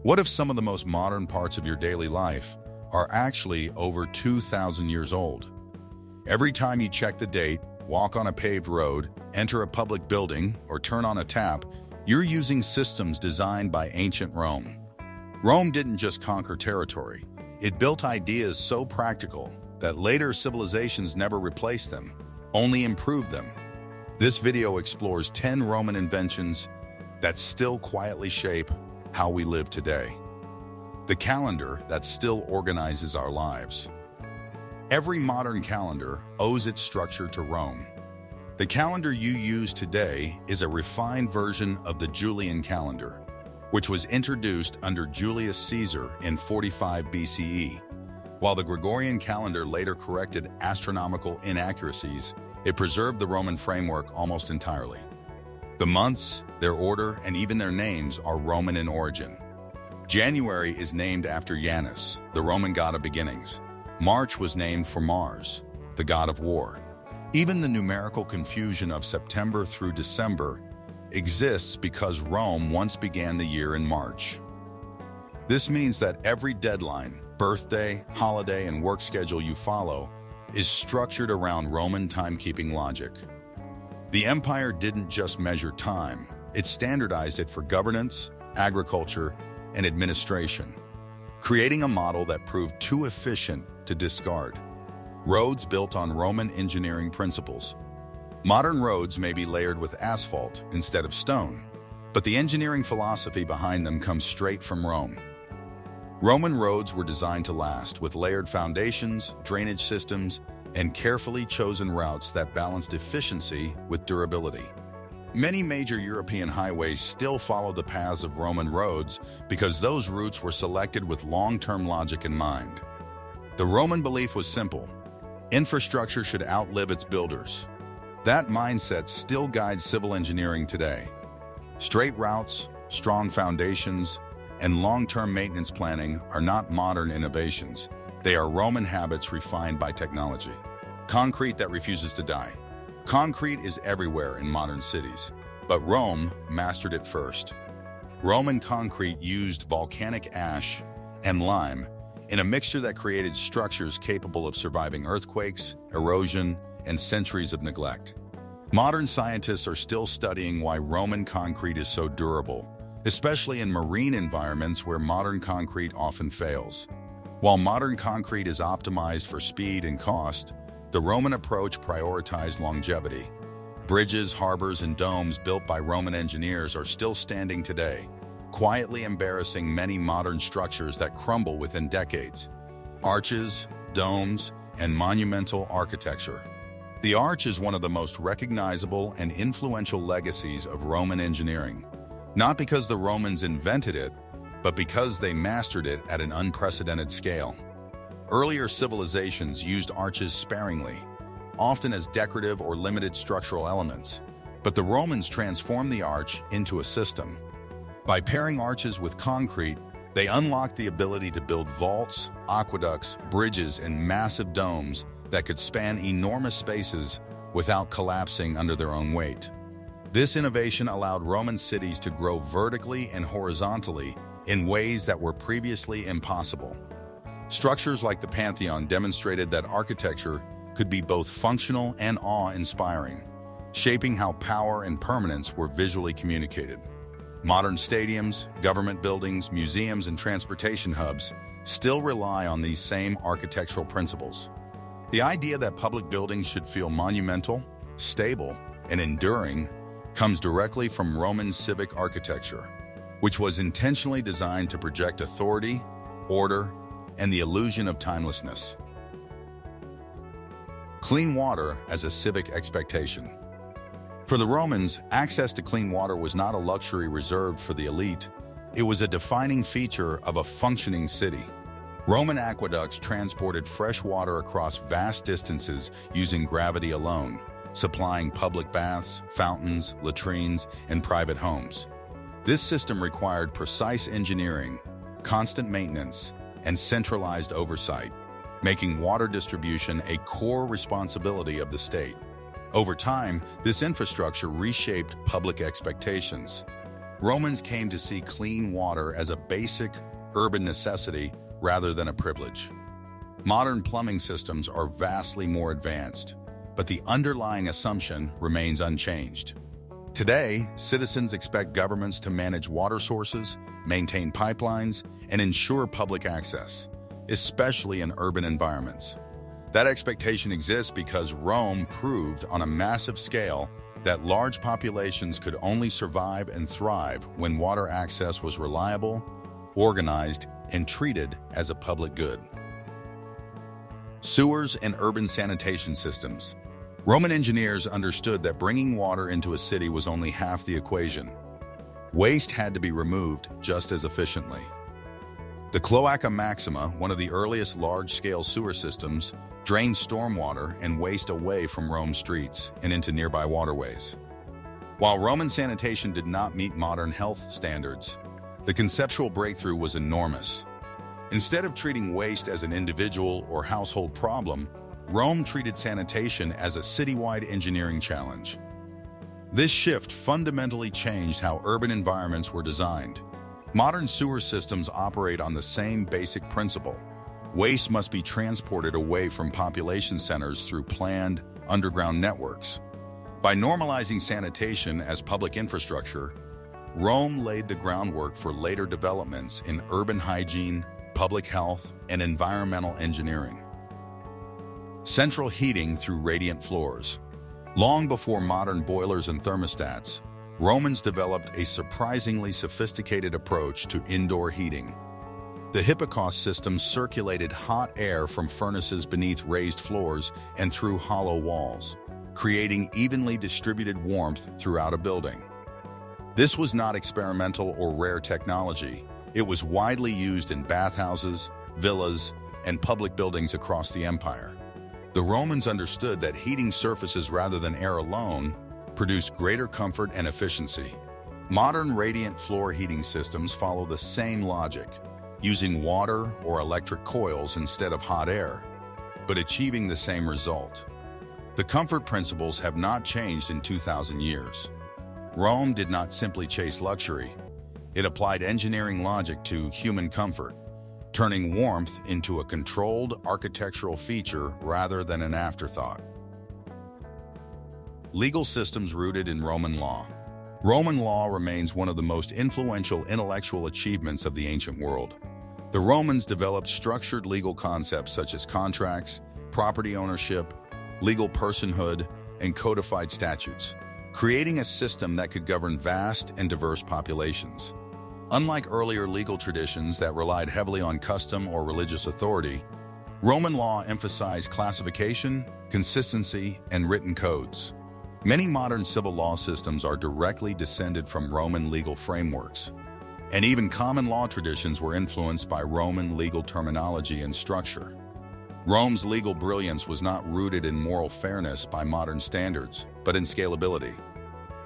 What if some of the most modern parts of your daily life are actually over 2,000 years old? Every time you check the date, walk on a paved road, enter a public building, or turn on a tap, you're using systems designed by ancient Rome. Rome didn't just conquer territory. It built ideas so practical that later civilizations never replaced them, only improved them. This video explores 10 Roman inventions that still quietly shape how we live today. The calendar that still organizes our lives. Every modern calendar owes its structure to Rome. The calendar you use today is a refined version of the Julian calendar, which was introduced under Julius Caesar in 45 BCE. While the Gregorian calendar later corrected astronomical inaccuracies, it preserved the Roman framework almost entirely. The months, their order, and even their names are Roman in origin. January is named after Janus, the Roman god of beginnings. March was named for Mars, the god of war. Even the numerical confusion of September through December exists because Rome once began the year in March. This means that every deadline, birthday, holiday, and work schedule you follow is structured around Roman timekeeping logic. The empire didn't just measure time, it standardized it for governance, agriculture, and administration, creating a model that proved too efficient to discard. Roads built on Roman engineering principles. Modern roads may be layered with asphalt instead of stone, but the engineering philosophy behind them comes straight from Rome. Roman roads were designed to last, with layered foundations, drainage systems, and carefully chosen routes that balanced efficiency with durability. Many major European highways still follow the paths of Roman roads because those routes were selected with long-term logic in mind. The Roman belief was simple: infrastructure should outlive its builders. That mindset still guides civil engineering today. Straight routes, strong foundations, and long-term maintenance planning are not modern innovations. They are Roman habits refined by technology. Concrete that refuses to die. Concrete is everywhere in modern cities, but Rome mastered it first. Roman concrete used volcanic ash and lime in a mixture that created structures capable of surviving earthquakes, erosion, and centuries of neglect. Modern scientists are still studying why Roman concrete is so durable, especially in marine environments where modern concrete often fails. While modern concrete is optimized for speed and cost, the Roman approach prioritized longevity. Bridges, harbors, and domes built by Roman engineers are still standing today, quietly embarrassing many modern structures that crumble within decades. Arches, domes, and monumental architecture. The arch is one of the most recognizable and influential legacies of Roman engineering, not because the Romans invented it, but because they mastered it at an unprecedented scale. Earlier civilizations used arches sparingly, often as decorative or limited structural elements, but the Romans transformed the arch into a system. By pairing arches with concrete, they unlocked the ability to build vaults, aqueducts, bridges, and massive domes that could span enormous spaces without collapsing under their own weight. This innovation allowed Roman cities to grow vertically and horizontally in ways that were previously impossible. Structures like the Pantheon demonstrated that architecture could be both functional and awe-inspiring, shaping how power and permanence were visually communicated. Modern stadiums, government buildings, museums, and transportation hubs still rely on these same architectural principles. The idea that public buildings should feel monumental, stable, and enduring comes directly from Roman civic architecture, which was intentionally designed to project authority, order, and the illusion of timelessness. Clean water as a civic expectation. For the Romans, access to clean water was not a luxury reserved for the elite. It was a defining feature of a functioning city. Roman aqueducts transported fresh water across vast distances using gravity alone, supplying public baths, fountains, latrines, and private homes. This system required precise engineering, constant maintenance, and centralized oversight, making water distribution a core responsibility of the state. Over time, this infrastructure reshaped public expectations. Romans came to see clean water as a basic urban necessity rather than a privilege. Modern plumbing systems are vastly more advanced, but the underlying assumption remains unchanged. Today, citizens expect governments to manage water sources, maintain pipelines, and ensure public access, especially in urban environments. That expectation exists because Rome proved on a massive scale that large populations could only survive and thrive when water access was reliable, organized, and treated as a public good. Sewers and urban sanitation systems. Roman engineers understood that bringing water into a city was only half the equation. Waste had to be removed just as efficiently. The Cloaca Maxima, one of the earliest large-scale sewer systems, drained stormwater and waste away from Rome's streets and into nearby waterways. While Roman sanitation did not meet modern health standards, the conceptual breakthrough was enormous. Instead of treating waste as an individual or household problem, Rome treated sanitation as a citywide engineering challenge. This shift fundamentally changed how urban environments were designed. Modern sewer systems operate on the same basic principle. Waste must be transported away from population centers through planned, underground networks. By normalizing sanitation as public infrastructure, Rome laid the groundwork for later developments in urban hygiene, public health, and environmental engineering. Central heating through radiant floors. Long before modern boilers and thermostats, Romans developed a surprisingly sophisticated approach to indoor heating. The Hippocrates system circulated hot air from furnaces beneath raised floors and through hollow walls, creating evenly distributed warmth throughout a building. This was not experimental or rare technology. It was widely used in bathhouses, villas, and public buildings across the empire. The Romans understood that heating surfaces rather than air alone produced greater comfort and efficiency. Modern radiant floor heating systems follow the same logic, using water or electric coils instead of hot air, but achieving the same result. The comfort principles have not changed in 2,000 years. Rome did not simply chase luxury. It applied engineering logic to human comfort, turning warmth into a controlled architectural feature rather than an afterthought. Legal systems rooted in Roman law. Roman law remains one of the most influential intellectual achievements of the ancient world. The Romans developed structured legal concepts such as contracts, property ownership, legal personhood, and codified statutes, creating a system that could govern vast and diverse populations. Unlike earlier legal traditions that relied heavily on custom or religious authority, Roman law emphasized classification, consistency, and written codes. Many modern civil law systems are directly descended from Roman legal frameworks, and even common law traditions were influenced by Roman legal terminology and structure. Rome's legal brilliance was not rooted in moral fairness by modern standards, but in scalability.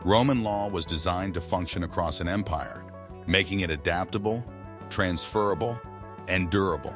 Roman law was designed to function across an empire, making it adaptable, transferable, and durable.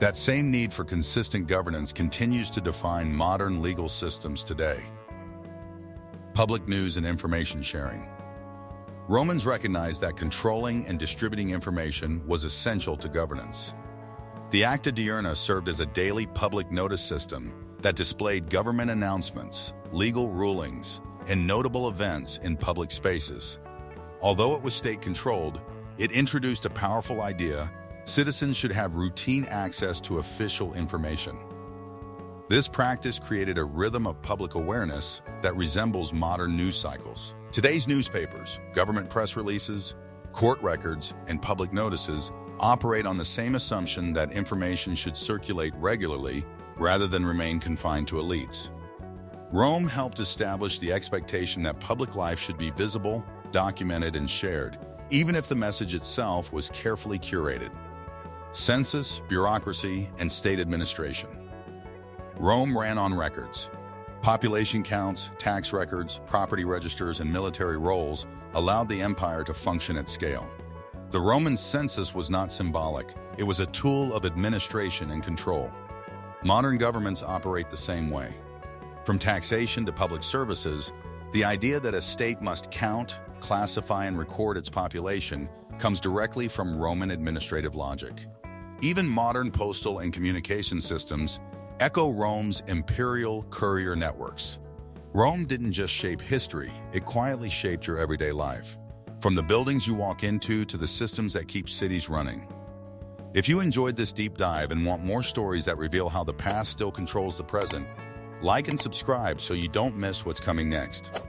That same need for consistent governance continues to define modern legal systems today. Public news and information sharing. Romans recognized that controlling and distributing information was essential to governance. The Acta Diurna served as a daily public notice system that displayed government announcements, legal rulings, and notable events in public spaces. Although it was state-controlled, it introduced a powerful idea: citizens should have routine access to official information. This practice created a rhythm of public awareness that resembles modern news cycles. Today's newspapers, government press releases, court records, and public notices operate on the same assumption that information should circulate regularly rather than remain confined to elites. Rome helped establish the expectation that public life should be visible, documented, and shared, even if the message itself was carefully curated. Census, bureaucracy, and state administration. Rome ran on records. Population counts, tax records, property registers, and military rolls allowed the empire to function at scale. The Roman census was not symbolic. It was a tool of administration and control. Modern governments operate the same way. From taxation to public services, the idea that a state must count, classify, and record its population comes directly from Roman administrative logic. Even modern postal and communication systems echo Rome's imperial courier networks. Rome didn't just shape history, it quietly shaped your everyday life, from the buildings you walk into to the systems that keep cities running. If you enjoyed this deep dive and want more stories that reveal how the past still controls the present, like and subscribe so you don't miss what's coming next.